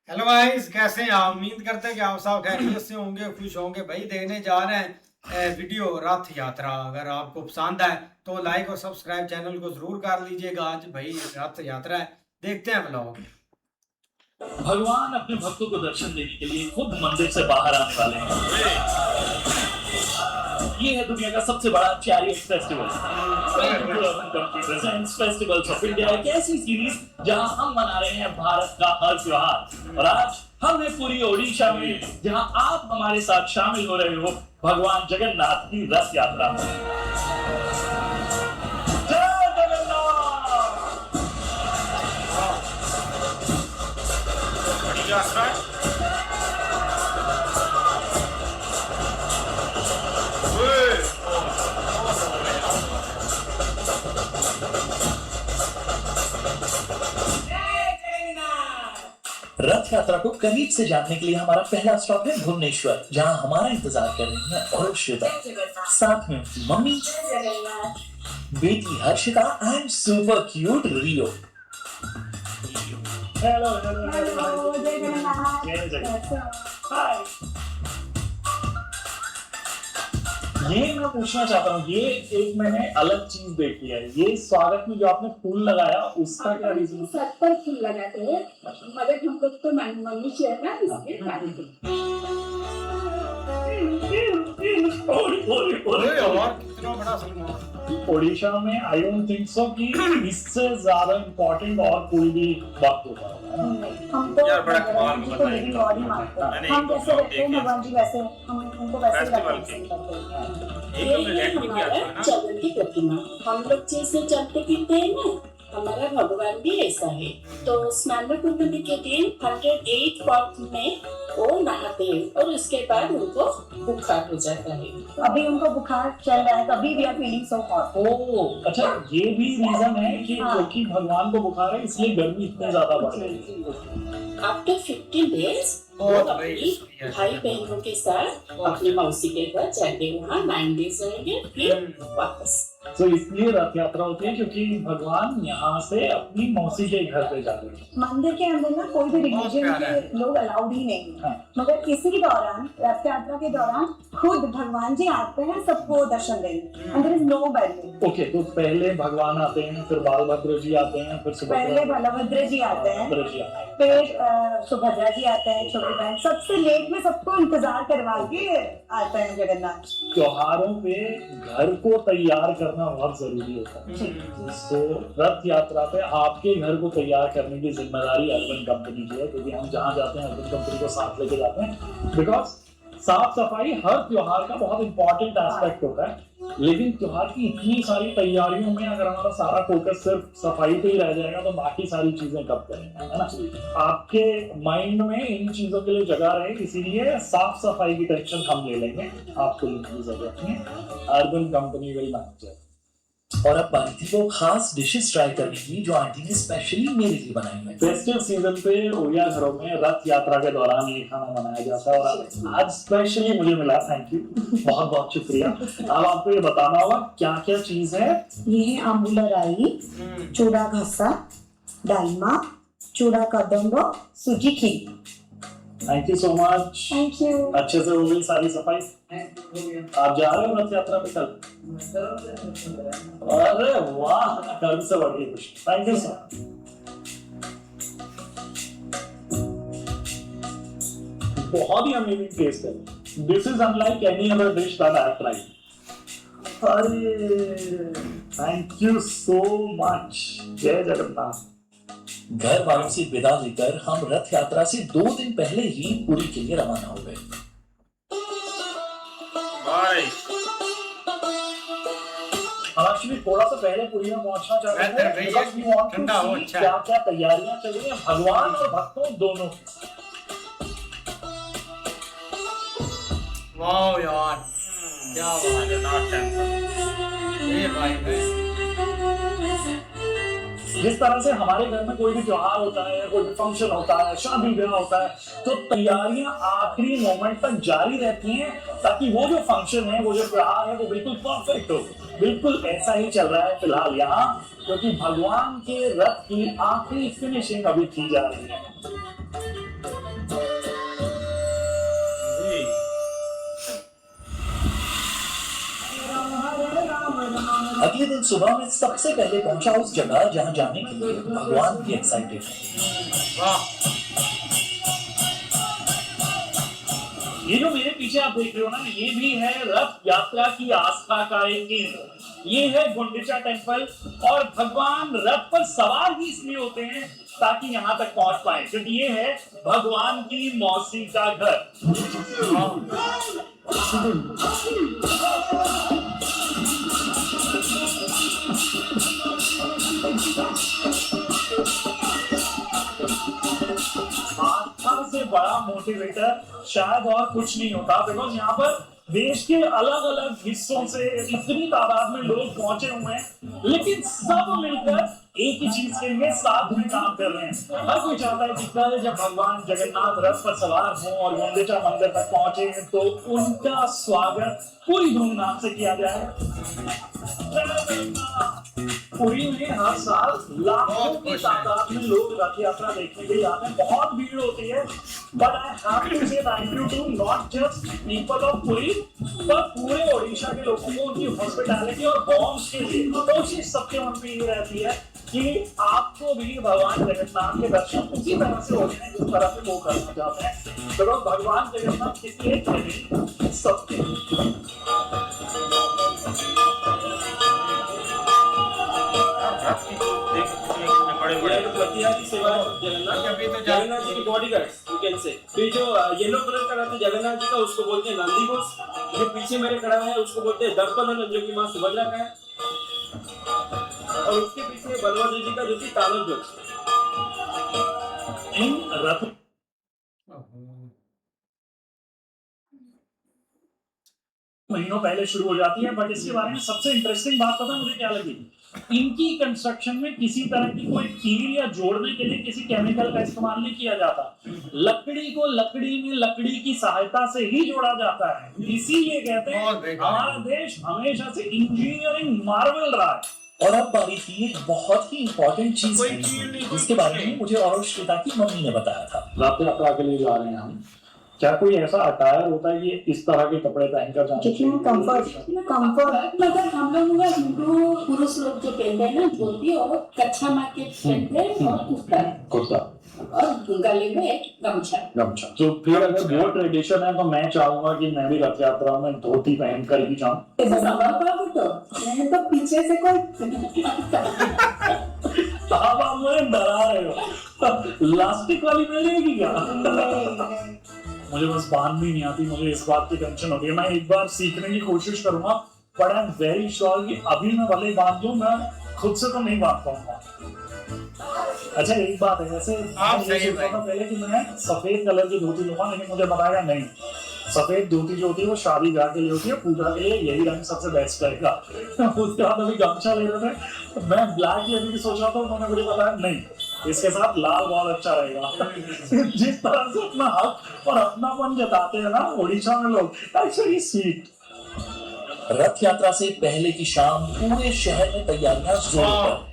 Hello guys, कैसे हैं आप? उम्मीद करते हैं कि आप सब खैरियत से होंगे, खुश होंगे। भाई देखने जा रहे हैं वीडियो रथ यात्रा। अगर आपको पसंद आए तो लाइक और सब्सक्राइब चैनल को जरूर कर लीजिएगा। आज भाई रथ यात्रा है, देखते हैं ब्लॉग। भगवान अपने भक्तों को दर्शन देने के लिए खुद मंदिर से बाहर आने वाले हैं। ये है दुनिया का सबसे बड़ा chariot festival. Festivals of India, एक ऐसी सीरीज जहां हम मना रहे हैं भारत का हर त्योहार। और आज हम हैं पूरी ओडिशा में, जहां आप हमारे साथ शामिल हो रहे हो भगवान जगन्नाथ की रथ यात्रा में। जय जगन्नाथ! बड़ी यात्रा है। रथ यात्रा को करीब से जानने के लिए हमारा पहला स्टॉप है भुवनेश्वर, जहां हमारा इंतजार कर रही है और श्वेता, साथ में उनकी मम्मी, बेटी Harshita and super cute Rio. Hello hello जय जगन्नाथ। हाय। ये मैं पूछना चाहता हूँ, ये एक मैंने अलग चीज देखी है, ये स्वागत में जो आपने फूल लगाया उसका क्या रीजन? छत पर फूल लगाते हैं, मगर हम लोग तो मम्मी से है ना, इसलिए और कितना बड़ा सलमान। ओडिशा में आई डोंट थिंक सो कि इससे ज्यादा इम्पोर्टेंट और कोई भी वक्त होता है। हम तो भगवान जी को लिविंग गॉड ही मानते हैं। हम जैसे रहते हैं भगवान जी वैसे हम उनको वैसे ही करते हैं। ये हमारा चरण की प्रतिमा, हम लोग जैसे चलते फिरते हैं ना, हमारा भगवान भी ऐसा है। तो स्नान पूर्णिमा के दिन 108 पॉट में वो नहाते हैं और उसके बाद उनको बुखार हो जाता है। अभी उनको बुखार चल रहा है, तभी we are feeling so hot. Oh अच्छा, ये भी रीजन है कि क्योंकि भगवान को बुखार है इसलिए गर्मी इतनी ज्यादा बढ़ रही है। आफ्टर 15 डेज वो अपनी भाई बहनों के साथ अपनी मौसी के घर जाएंगे, वहाँ 9 डेज रहेंगे, फिर वापस। तो इसलिए रथ यात्रा होती है क्योंकि भगवान यहाँ से अपनी मौसी के घर पे जाते हैं। मंदिर के अंदर ना कोई भी रिलीजन के लोग अलाउड ही नहीं है, मगर इसी दौरान रथ यात्रा के दौरान खुद भगवान जी आते हैं सबको दर्शन देने। and there is no barrier। Okay, तो पहले भगवान आते हैं, फिर बालभद्र जी आते हैं, फिर पहले बलभद्र जी आते हैं, फिर सुभद्रा जी आते हैं, छोटी बहन। सबसे लेट में सबको इंतजार करवा के आते हैं जगन्नाथ। त्योहारों पे घर को तैयार करना बहुत जरूरी होता है। तो रथ यात्रा पे आपके घर को तैयार करने की जिम्मेदारी अर्बन कंपनी की है, क्योंकि हम जहाँ जाते हैं अर्बन कंपनी को साथ लेके जाते हैं। बिकॉज साफ सफाई हर त्योहार का बहुत इंपॉर्टेंट एस्पेक्ट होता है, लेकिन त्योहार की इतनी सारी तैयारियों में अगर हमारा सारा फोकस सिर्फ सफाई पे ही रह जाएगा तो बाकी सारी चीजें कब करेंगे, है ना? आपके माइंड में इन चीजों के लिए जगह रहे, इसीलिए साफ सफाई की टेंशन हम ले लेंगे, आपको लेने की जरूरत नहीं है। Urban company will manage. और अब बारी थी वो खास डिशेस ट्राई करने की जो आंटी ने स्पेशली मेरे लिए बनाई है। फेस्टिव सीजन पे ओडिया घरों में रथ यात्रा के दौरान ये खाना बनाया जाता है और आज स्पेशली मुझे मिला। थैंक यू, बहुत बहुत शुक्रिया। अब आपको ये बताना होगा क्या क्या चीज है। ये है आंबुला राई, चूड़ा घसा, डालमा, चूड़ा कदम्ब, सूजी खीर। Thank you so much. Thank you. अच्छे से हो गई सारी सफाई? आप जा रहे हो रथ यात्रा पे कल? अरे वाह, कर्म से बढ़िया खुश। Thank you sir. बहुत ही अमेजिंग टेस्ट है। This is unlike any other dish that I have tried. अरे थैंक यू सो मच। जय जगन्नाथ। घर वालों से विदा लेकर हम रथ यात्रा से 2 दिन पहले ही पुरी के लिए रवाना हो गए। हम एक्चुअली थोड़ा सा पहले पुरी में पहुंचना चाहते हैं, क्या क्या तैयारियां चल रही हैं भगवान और भक्तों दोनों की। वाह यार, क्या बात है। भाई जिस तरह से हमारे घर में कोई भी त्योहार होता है, कोई भी फंक्शन होता है, शादी ब्याह होता है, तो तैयारियां आखिरी मोमेंट तक जारी रहती हैं ताकि वो जो फंक्शन है, वो जो त्योहार है, वो बिल्कुल परफेक्ट हो। बिल्कुल ऐसा ही चल रहा है फिलहाल यहाँ, क्योंकि भगवान के रथ की आखिरी फिनिशिंग अभी की जा रही है। अगले दिन सुबह मैं सबसे पहले पहुंचा उस जगह जहां जाने के लिए भगवान भी एक्साइटेड है। वाह, ये जो मेरे पीछे आप देख रहे हो ना, ये भी है रथ यात्रा की आस्था का एक केंद्र। ये है गुंडिचा टेम्पल, और भगवान रथ पर सवार ही इसलिए होते हैं ताकि यहाँ तक पहुंच पाए, क्योंकि ये है भगवान की मौसी का घर। आस्था से बड़ा मोटिवेटर शायद और कुछ नहीं होता, बिकॉज यहाँ पर देश के अलग अलग हिस्सों से इतनी तादाद में लोग पहुंचे हुए हैं, लेकिन सब मिलकर एक ही चीज के लिए साथ में काम कर रहे हैं। हर कोई चाहता है कि कल जब भगवान जगन्नाथ रथ पर सवार हों और गुंडिचा मंदिर तक पहुंचे तो उनका स्वागत पूरी धूमधाम से किया जाए। पुरी में हर साल लाखों की तादाद में लोग रथ यात्रा देखने के लिए आते हैं, बहुत भीड़ होती है। But I have to say thank you to not just people of Puri, पर पूरे ओडिशा के लोगों को उनकी हॉस्पिटैलिटी और बॉम्ब्स के लिए कोशिश सबके मन में ये रहती है कि आपको भी भगवान जगन्नाथ के दर्शन उसी तरह से होते हैं जिस तरह से वो करना चाहते हैं। तो भगवान जगन्नाथ किसी एक के नहीं, सबके। प्रतिहारी सेवा जगन्नाथ जी की बॉडीगार्ड्स यू कैन से। फिर जो येलो कलर का रहता है जगन्नाथ जी का, उसको बोलते हैं नंदी घोष। जो पीछे मेरे खड़ा है उसको बोलते हैं दर्पदलन, जो कि मां सुभद्रा का है। और उसके पीछे बलभद्र जी का जो कि तालम ध्वज। इन रथ महीनों पहले शुरू हो जाती है, बट इसके बारे में सबसे इंटरेस्टिंग बात पता मुझे क्या लगी? इनकी कंस्ट्रक्शन में किसी तरह की कोई कील या जोड़ने के लिए किसी केमिकल का इस्तेमाल नहीं किया जाता। लकड़ी को लकड़ी में लकड़ी की सहायता से ही जोड़ा जाता है। इसीलिए कहते हैं हमारा देश हमेशा से इंजीनियरिंग मार्वल रहा है। और अब बारी थी एक बहुत ही इंपॉर्टेंट चीज जिसके बारे में मुझे और श्वेता की मम्मी ने बताया था। रथ यात्रा के लिए जा रहे हैं हम, क्या कोई ऐसा अटायर होता है कि इस तरह के कपड़े पहनकर जाना चाहिए? कंफर्ट मतलब हम लोग ना हिंदू पुरुष लोग जो पहनते हैं ना धोती और कच्छा मार के पहनते हैं और कुर्ता और गले में गमछा। तो फिर अगर वो ट्रेडिशन है तो मैं चाहूंगा कि मैं भी रथ यात्रा में धोती पहन कर ही जाऊं। तो पीछे से कोई आप मुझे डरा रहे हो। लास्टिक वाली मिलेगी क्या? मुझे बस बांधनी नहीं आती, मुझे इस बात की टेंशन होती है। मैं एक बार सीखने की कोशिश करूंगा, but I am very sure कि अभी मैं भले बांध दूं, मैं खुद से तो नहीं बांध पाऊंगा। अच्छा एक बात है, वैसे आप सही सोचा था पहले कि मैं सफेद कलर की धोती लूंगा, लेकिन मुझे बताया नहीं, सफेद धोती जो होती है वो शादी ब्याह के लिए होती है, पूजा के लिए यही रंग सबसे बेस्ट रहेगा। उसके बाद अभी गमछा ले रहे थे, मैं ब्लैक लेने की सोच रहा था, उन्होंने मुझे बताया नहीं, इसके साथ लाल बहुत अच्छा रहेगा। जिस तरह से अपना हक और अपनापन जताते हैं ना ओडिशा में लोग, एक्चुअली स्वीट। रथ यात्रा से पहले की शाम पूरे शहर में तैयारियां जोरों पर।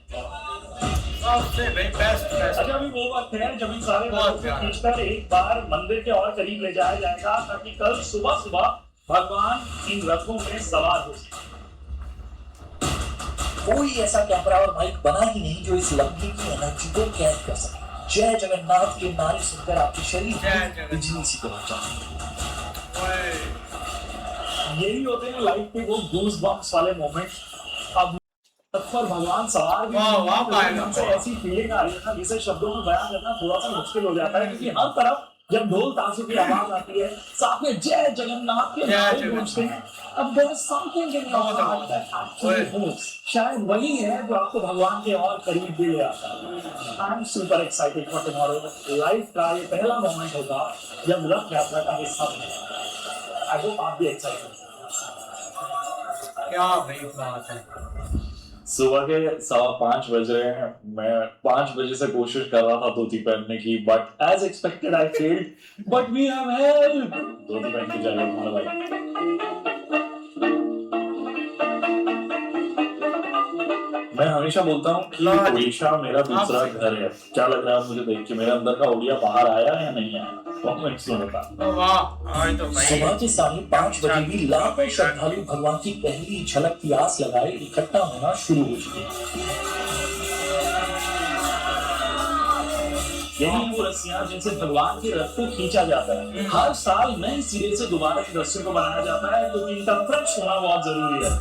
अच्छा अभी वो वक्त है जब इन सारे रथों को खींचकर एक बार मंदिर के और करीब ले जाया जाएगा, ताकि कल सुबह सुबह भगवान इन रथों में सवार हो सके। कोई ऐसा कैमरा और माइक बना ही नहीं जो इस लम्हे की एनर्जी को कैद कर सके। जय जगन्नाथ के नारे सुनकर आपके शरीर में बिजली सी तरह जाए। यही होते हैं लाइफ के वो गूज बम्प्स वाले मोमेंट्स। अब पर भगवान सवार भी से ऐसी फीलिंग आ रही है ना जिसे शब्दों में बयान करना थोड़ा सा मुश्किल हो जाता है, क्योंकि हर तरफ जब ढोल ताशे की आवाज आती है, साथ में जय जगन्नाथ के नारे गूंजते हैं। अब there is something in your heart that actually moves. शायद वही है जो आपको भगवान के और करीब भी ले आता है। I am super excited for tomorrow. Life का ये पहला मोमेंट होगा जब रथ यात्रा का हिस्सा बनेगा। आई होप आप भी एक्साइटेड। क्या भाई बात है। सुबह के 5:15 बज रहे हैं। मैं 5 बजे से कोशिश कर रहा था धोती पहनने की, but as expected I failed, but we have help. Dhoti पहन के जाएगा हमारा भाई। मैं हमेशा बोलता हूँ कि ओडिशा मेरा दूसरा घर है। क्या लग रहा है मुझे देख के, मेरे अंदर का ओडिया बाहर आया या नहीं आया? कमेंट्स में बता। वाह आज तो भाई सुबह के 5:30 बजे भी लाखों श्रद्धालु भगवान की पहली झलक की आस लगाए इकट्ठा होना शुरू हो चुके हैं। यही वो रस्सियां जिनसे भगवान के रथ को खींचा जाता है। हर साल नए सिरे से दोबारा इन रस्सियों को बनाया जाता है, क्योंकि इनका फ्रेश होना बहुत जरूरी है।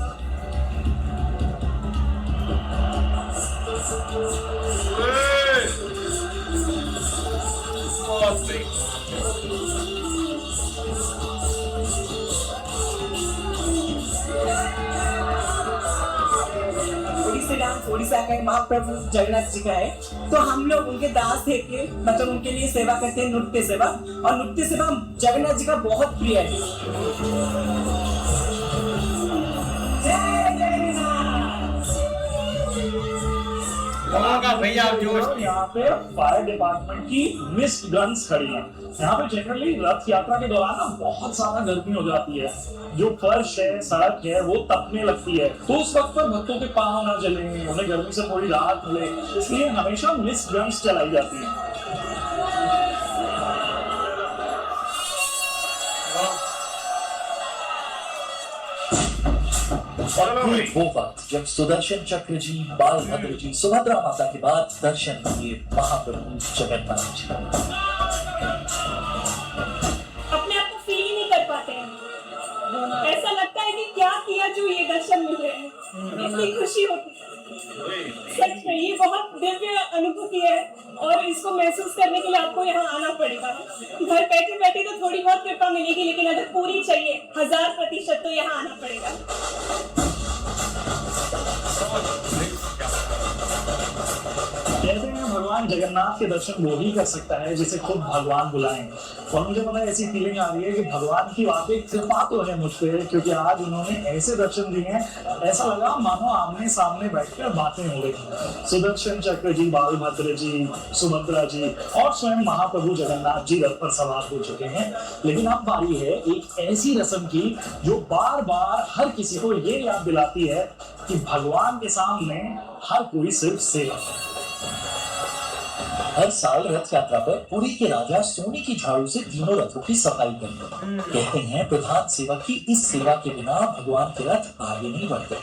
ओडिसी डांस ओडिशा का महाप्रभु जगन्नाथ जी का है, तो हम लोग उनके दास देख के मतलब उनके लिए सेवा करते हैं, नृत्य सेवा। और नृत्य सेवा जगन्नाथ जी का बहुत प्रिय है। लोगों का भैया जोश यहाँ पे फायर डिपार्टमेंट की मिस्ड गन्स खड़ी हैं। यहाँ पे जनरली रथ यात्रा के दौरान ना बहुत ज्यादा गर्मी हो जाती है, जो फर्श है, सड़क है, वो तपने लगती है। तो उस वक्त पर भक्तों के पांव ना जले, उन्हें गर्मी से थोड़ी राहत मिले, इसलिए हमेशा मिस्ड गन्स चलाई जाती हैं। और ठीक वो वक्त जब सुदर्शन चक्र जी, बालभद्र जी, सुभद्रा माता के बाद दर्शन दिए महाप्रभु जगन्नाथ जी। अपने आप को फील ही नहीं कर पाते हैं। ऐसा लगता है कि क्या किया जो ये दर्शन मिल रहे हैं, इतनी खुशी होती है। सच में ये बहुत दिव्य अनुभूति है, और इसको महसूस करने के लिए आपको यहाँ आना पड़ेगा। घर बैठे बैठे तो थोड़ी बहुत कृपा मिलेगी, लेकिन अगर पूरी चाहिए 1000% तो यहाँ आना पड़ेगा। कहते हैं भगवान जगन्नाथ के दर्शन वो ही कर सकता है जिसे खुद भगवान बुलाएं। और मुझे पता है ऐसी फीलिंग आ रही है कि भगवान की वाकई कृपा तो है मुझ पे, क्योंकि आज उन्होंने ऐसे दर्शन दिए हैं, ऐसा लगा मानो आमने सामने बैठकर बातें हो रही हैं। सुदर्शन चक्र जी, बालभद्र जी, सुभद्रा जी और स्वयं महाप्रभु जगन्नाथ जी रथ पर सवार हो चुके हैं। लेकिन अब बारी है एक ऐसी रस्म की जो बार बार हर किसी को ये याद दिलाती है कि भगवान के सामने हर कोई सिर्फ सेवक है। हर साल रथ यात्रा पर पुरी के राजा सोने की झाड़ू से तीनों रथों की सफाई करते हैं। कहते हैं प्रधान सेवक की इस सेवा के बिना भगवान के रथ आगे नहीं बढ़ते।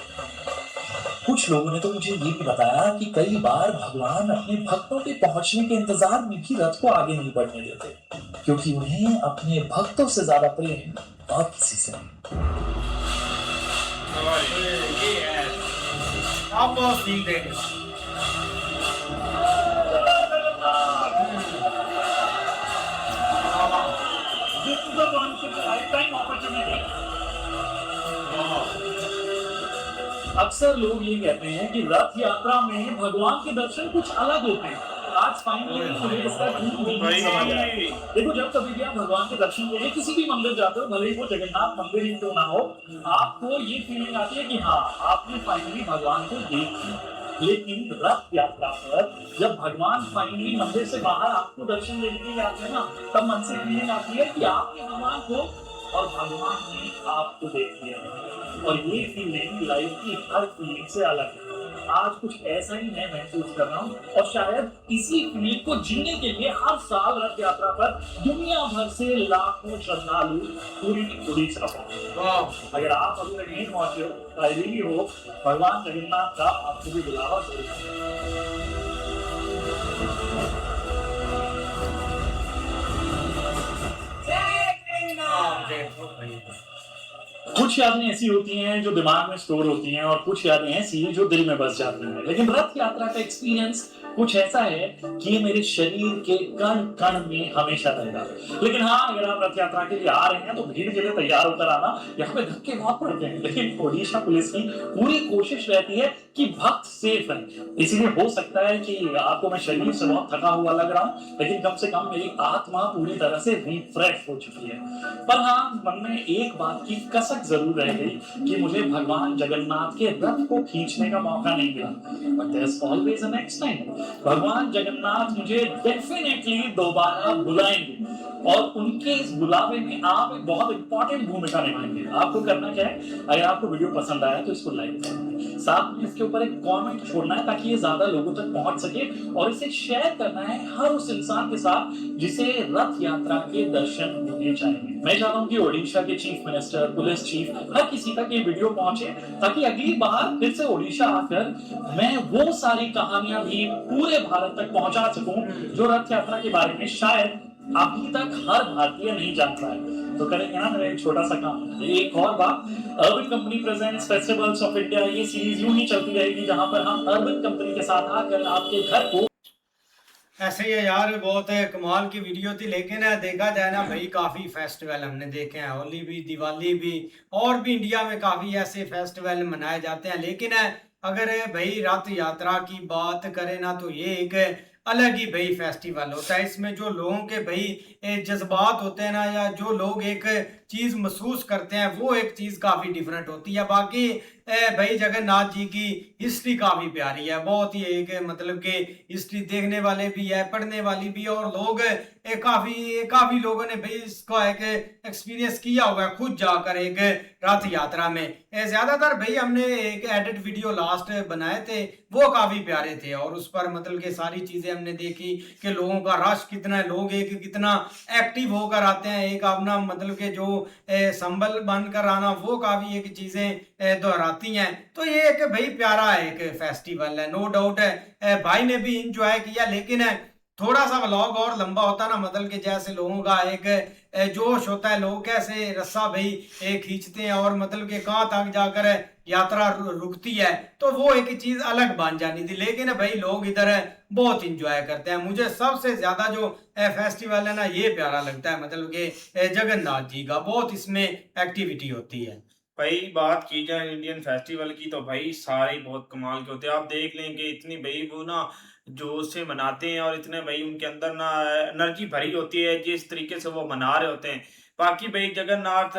कुछ लोगों ने तो मुझे ये भी बताया कि कई बार भगवान अपने भक्तों के पहुंचने के इंतजार में भी रथ को आगे नहीं बढ़ने देते, क्योंकि उन्हें अपने भक्तों से ज्यादा प्रेम और किसी से नहीं। आप सीख देंगे। This is a once in a lifetime opportunity. अक्सर लोग ये कहते हैं कि रथ यात्रा में भगवान के दर्शन कुछ अलग होते हैं। आज फाइनली मुझे इसका समझ आया। देखो, जब कभी भी आप भगवान के दर्शन के लिए किसी भी मंदिर जाते हो, भले ही वो जगन्नाथ मंदिर ही क्यों ना हो, आपको ये फीलिंग आती है कि हाँ, आपने फाइनली भगवान को देख लिया। लेकिन रथ यात्रा पर जब भगवान फाइनली मंदिर से बाहर आपको दर्शन देने के लिए आते हैं ना, तब मन से फीलिंग आती है कि आपने भगवान को और भगवान ने आपको देख लिया। और ये फीलिंग लाइफ की हर फीलिंग से अलग है। आज कुछ ऐसा ही मैं महसूस कर रहा हूँ, और शायद इसी फीलिंग को जीने के लिए हर साल रथ यात्रा पर दुनिया भर से लाखों श्रद्धालु पूरी उड़ीसा पहुंचते। अगर आप अभी तक नहीं पहुंचे हो, तो आई रियली होप भगवान जगन्नाथ का आपको भी बुलावा जरूर। कुछ यादें ऐसी होती हैं जो दिमाग में स्टोर होती हैं, और कुछ यादें ऐसी जो दिल में बस जाती हैं। लेकिन रथ यात्रा का एक्सपीरियंस कुछ ऐसा है कि ये मेरे शरीर के कण कण में हमेशा रहेगा। लेकिन हाँ, अगर आप रथ यात्रा के लिए आ रहे हैं तो भीड़ के लिए तैयार होकर आना। यहाँ पे धक्के बहुत पड़ते हैं, लेकिन ओडिशा पुलिस की पूरी कोशिश रहती है कि भक्त सेफ है। इसीलिए हो सकता है कि आपको मैं शरीर से बहुत थका हुआ लग रहा हूँ, लेकिन कम से कम मेरी आत्मा पूरी तरह से रिफ्रेश हो चुकी है। पर हाँ, मन में एक बात की कसक जरूर रह गई कि मुझे भगवान जगन्नाथ के रथ को खींचने का मौका नहीं मिला। But there is always a next time. भगवान जगन्नाथ मुझे डेफिनेटली दोबारा बुलाएंगे और उनके इस बुलावे में आप एक बहुत इंपॉर्टेंट भूमिका निभाएंगे। आपको करना क्या है, अगर आपको वीडियो पसंद आया तो इसको लाइक करना है, साथ में इसके ऊपर एक कमेंट छोड़ना है ताकि ये ज्यादा लोगों तक पहुंच सके, और इसे शेयर करना है हर उस इंसान के साथ जिसे रथ यात्रा के दर्शन होने चाहिए। मैं चाहता हूँ कि ओडिशा के चीफ मिनिस्टर, पुलिस चीफ, हर किसी तक ये वीडियो पहुंचे ताकि अगली बार फिर से ओडिशा आकर मैं वो सारी कहानियां भी पूरे भारत तक पहुंचा सकूं जो रथ यात्रा के बारे में शायद अभी तक हर भारतीय नहीं जानता है। तो करेंगे ना मेरा एक छोटा सा काम। एक और बात, urban company presents festivals of India, ये सीरीज यूं ही चलती रहेगी जहां पर हम अर्बन कंपनी के साथ आकर आपके घर को ऐसे ही है यार, बहुत कमाल की वीडियो थी। लेकिन देखा जाए ना भाई, काफ़ी फेस्टिवल हमने देखे हैं, होली भी, दिवाली भी, और भी इंडिया में काफ़ी ऐसे फेस्टिवल मनाए जाते हैं। लेकिन अगर भाई रथ यात्रा की बात करें ना, तो ये एक अलग ही भाई फेस्टिवल होता है। इसमें जो लोगों के भाई जज्बात होते हैं ना, या जो लोग एक चीज़ महसूस करते हैं, वो एक चीज़ काफ़ी डिफरेंट होती है। बाकी भाई जगन्नाथ जी की हिस्ट्री काफ़ी प्यारी है, बहुत ही एक मतलब कि हिस्ट्री देखने वाले भी है, पढ़ने वाली भी है, और लोग काफ़ी लोगों ने भाई इसका एक एक्सपीरियंस किया हुआ है खुद जाकर एक रथ यात्रा में। ज़्यादातर भाई हमने एक एडिट वीडियो लास्ट बनाए थे, वो काफ़ी प्यारे थे, और उस पर मतलब कि सारी चीज़ें हमने देखी कि लोगों का रश कितना है, लोग एक कितना एक्टिव होकर आते हैं, एक अपना मतलब कि जो संबल बनकर आना, वो काफ़ी एक चीज़ें दोहराती हैं। तो ये एक भाई प्यारा एक फेस्टिवल है, नो डाउट है। भाई ने भी इंजॉय किया, लेकिन थोड़ा सा व्लॉग और लंबा होता ना, मतलब कि जैसे लोगों का एक जोश होता है, लोग कैसे रस्सा भाई खींचते हैं, और मतलब कि कहाँ तक जाकर यात्रा रुकती है, तो वो एक चीज अलग बन जानी थी। लेकिन भाई लोग इधर बहुत इंजॉय करते हैं। मुझे सबसे ज्यादा जो फेस्टिवल है ना, ये प्यारा लगता है, मतलब कि जगन्नाथ जी का बहुत इसमें एक्टिविटी होती है। भाई बात की जाए इंडियन फेस्टिवल की, तो भाई सारे बहुत कमाल के होते हैं। आप देख लें कि इतनी भाई वो ना जोश से मनाते हैं, और इतने भाई उनके अंदर ना एनर्जी भरी होती है जिस तरीके से वो मना रहे होते हैं। बाकी भाई जगन्नाथ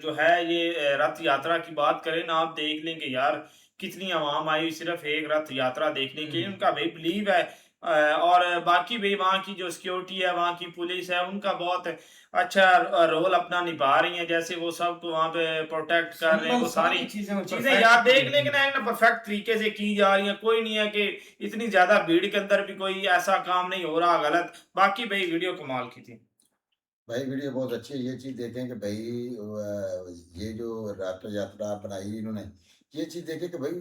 जो है, ये रथ यात्रा की बात करें ना, आप देख लें कि यार कितनी आवाम आई सिर्फ एक रथ यात्रा देखने के लिए। उनका भाई बिलीव है, और बाकी भाई वहाँ की जो सिक्योरिटी है, वहाँ की पुलिस है, उनका बहुत अच्छा रोल अपना निभा रही है। जैसे वो सबको वहाँ पे प्रोटेक्ट कर रहे हैं, वो सारी चीजें यार देख लेंगे ना परफेक्ट तरीके से की जा रही है। कोई नहीं है कि इतनी ज्यादा भीड़ के अंदर भी कोई ऐसा काम नहीं हो रहा गलत। बाकी भाई वीडियो कमाल की थी भाई, वीडियो बहुत अच्छी है। ये चीज़ देखें कि भाई ये जो रथ यात्रा बनाई इन्होंने, ये चीज़ देखें कि भाई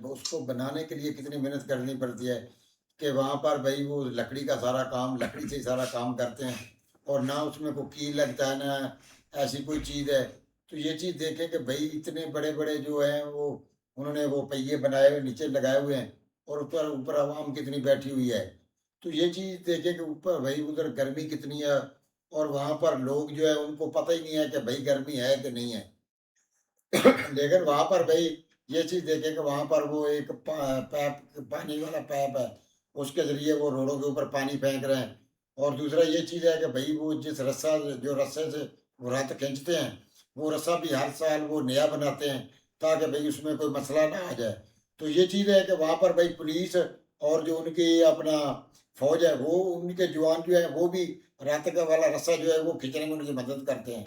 उसको बनाने के लिए कितनी मेहनत करनी पड़ती है, कि वहाँ पर भाई वो लकड़ी का सारा काम, लकड़ी से ही सारा काम करते हैं, और ना उसमें कोई कील लगता है, ना ऐसी कोई चीज़ है। तो ये चीज़ देखें कि भाई इतने बड़े बड़े जो हैं वो उन्होंने वो पहिए बनाए हुए नीचे लगाए हुए हैं, और ऊपर ऊपर आवाम कितनी बैठी हुई है। तो ये चीज़ देखें कि ऊपर भाई उधर गर्मी कितनी है, और वहाँ पर लोग जो है उनको पता ही नहीं है कि भाई गर्मी है कि नहीं है। लेकिन वहाँ पर भाई ये चीज़ देखें कि वहाँ पर वो एक पैप, पानी वाला पैप है, उसके ज़रिए वो रोडों के ऊपर पानी फेंक रहे हैं। और दूसरा ये चीज़ है कि भाई वो जो रस्से से वो रथ खींचते हैं, वो रस्सा भी हर साल वो नया बनाते हैं ताकि भाई उसमें कोई मसला ना आ जाए। तो ये चीज़ है कि वहाँ पर भाई पुलिस और जो उनकी अपना फौज है, वो उनके जवान जो है वो भी रथ का वाला रस्सा जो है वो खींचने में उनकी मदद करते हैं।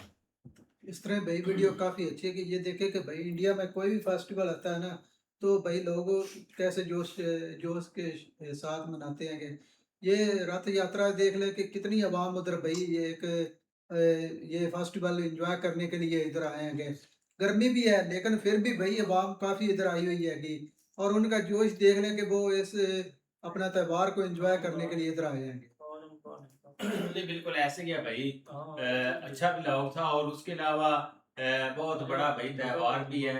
इस तरह भाई वीडियो काफ़ी अच्छी है कि ये देखे कि भाई इंडिया में कोई भी फेस्टिवल आता है ना, तो भाई लोग कैसे जोश जोश के साथ मनाते हैं। कि ये रथ यात्रा देख ले कि कितनी आवाम उधर भाई ये फेस्टिवल एंजॉय करने के लिए इधर आए हैं। कि गर्मी भी है, लेकिन फिर भी भाई आवाम काफ़ी इधर आई हुई है कि, और उनका जोश देखने के वो इस अपना त्यौहार को एंजॉय करने के लिए इधर आए हैं। बिल्कुल ऐसे ही है भाई, अच्छा भी लॉग था, और उसके अलावा बहुत बड़ा भाई त्यौहार भी है।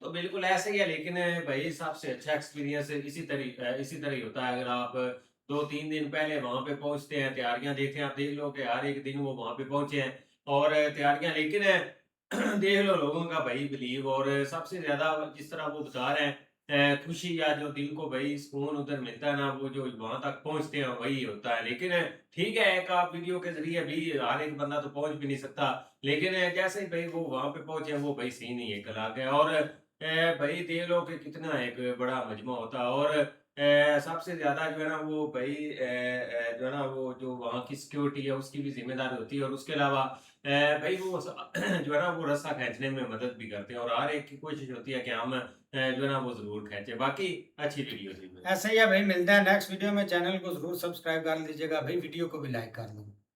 तो बिल्कुल ऐसे ही है। लेकिन भाई सबसे अच्छा एक्सपीरियंस इसी तरह ही होता है। अगर आप 2-3 दिन पहले वहां पे पहुंचते हैं, तैयारियां देखते हैं, आप देख लो कि हर एक दिन वो वहां पे पहुंचे हैं और तैयारियां, लेकिन देख लो लोगों का भाई बिलीव, और सबसे ज्यादा जिस तरह वो बता रहे हैं खुशी, या जो दिल को भाई सुकून उधर मिलता है ना, वो जो वहां तक पहुंचते हैं वही होता है। लेकिन ठीक है, एक आप वीडियो के जरिए भी हर एक बंदा तो पहुंच भी नहीं सकता, लेकिन जैसे ही भाई वो वहां पे पहुंचे, वो भाई सीन ही एक अलग है। और भाई देख लो कि कितना एक बड़ा मजमा होता है। और सबसे ज्यादा जो है ना वो भाई जो है ना वो जो वहाँ की सिक्योरिटी है उसकी भी जिम्मेदारी होती है। और उसके अलावा भाई वो जो है ना वो रास्ता खींचने में मदद भी करते हैं और हर एक की कोशिश होती है कि हम जो है ना वो जरूर खींचे। बाकी अच्छी वीडियो थी। ऐसे ही है भाई, मिलते हैं नेक्स्ट वीडियो में। चैनल को जरूर सब्सक्राइब कर लीजिएगा भाई, वीडियो को भी लाइक कर दो।